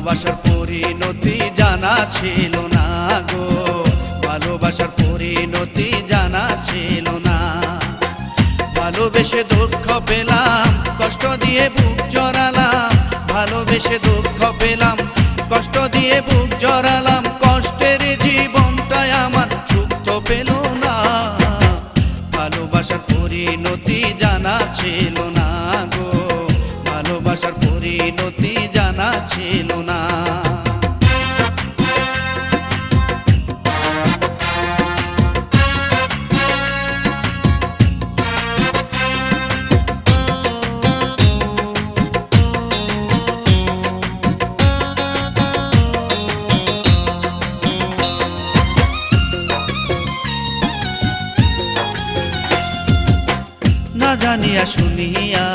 ভালোবাসার পরিণতি জানা ছিল না গো, ভালোবাসার পরিণতি জানা ছিল না। ভালোবেসে দুঃখ পেলাম, কষ্ট দিয়ে বুক জড়ালাম, ভালোবেসে দুঃখ পেলাম, কষ্ট দিয়ে বুক জড়ালাম। কষ্টের জীবনটাই আমার সুখ তো পেল না, ভালোবাসার পরিণতি জানা ছিল না গো, ভালোবাসার পরিণতি জানা ছিল না। না জানিয়া শুনিয়া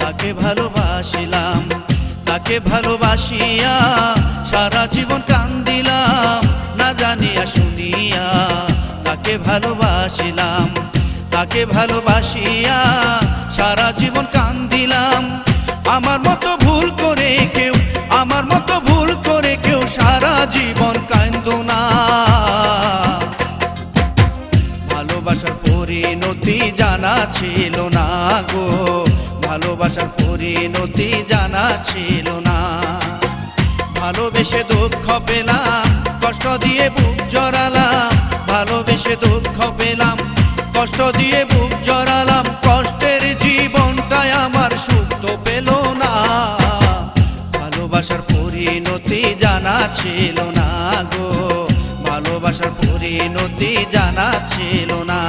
তাকে ভালোবাসিলাম, তাকে ভালোবাসিয়া সারা জীবন কান্দিলাম। না জানিয়া শুনিয়া তাকে ভালোবাসিলাম, তাকে ভালোবাসিয়া সারা জীবন কান্দিলাম। আমার মতো ভুল করে কেউ, আমার মতো ভুল করে কেউ সারা জীবন কান্দো না। ভালোবাসার পরিণতি জানা ছিল না গো, ভালোবাসার পরিণতি জানা ছিল না। ভালোবেসে দুঃখ পেলাম, কষ্ট দিয়ে বুক জড়ালাম, ভালোবেসে দুঃখ পেলাম, কষ্ট দিয়ে বুক জড়ালাম। কষ্টের জীবনটাই আমার সুখ তো পেল না, ভালোবাসার পরিণতি জানা ছিল না গো, ভালোবাসার পরিণতি জানা ছিল না।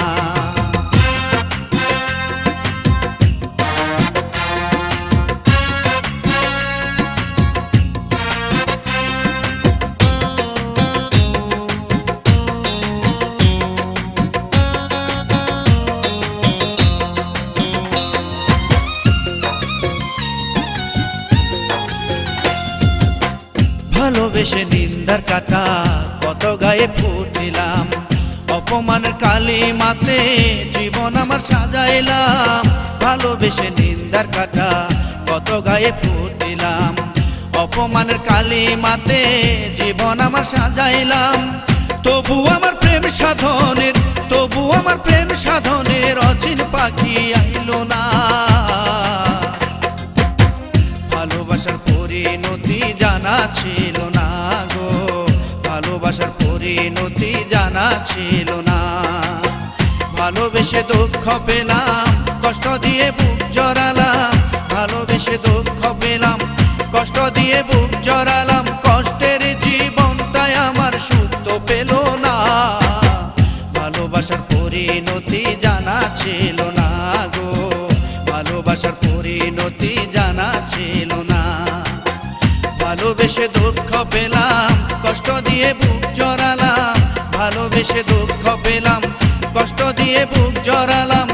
ভালোবেসে নিন্দার কাটা কত গায়ে ফুটিলাম, অপমানের কালিমাতে জীবন আমার সাজাইলাম। ভালোবেসে নিন্দার কাটা কত গায়ে ফুটিলাম, অপমানের কালিমাতে জীবন আমার সাজাইলাম। তবু আমার প্রেম সাধনের, তবু আমার প্রেম সাধনের অচিন পাখি আইলো না। ভালোবাসার পরিণতি জানা ছিল না গো, ভালোবাসার পরিণতি জানা ছিল না। ভালোবেসে দুঃখ পেলাম, কষ্ট দিয়ে বুক জড়ালাম, ভালোবেসে দুঃখ পেলাম, কষ্ট দিয়ে বুক জড়ালাম। কষ্টের জীবনটাই আমার সুখ তো পেল না, ভালোবাসার পরিণতি জানা ছিল না গো, ভালোবাসার পরিণতি জানা ছিল না। ভালোবেসে দুঃখ পেলাম, কষ্ট দিয়ে বুক জড়ালাম, ভালোবেসে দুঃখ পেলাম, কষ্ট দিয়ে বুক জড়ালাম।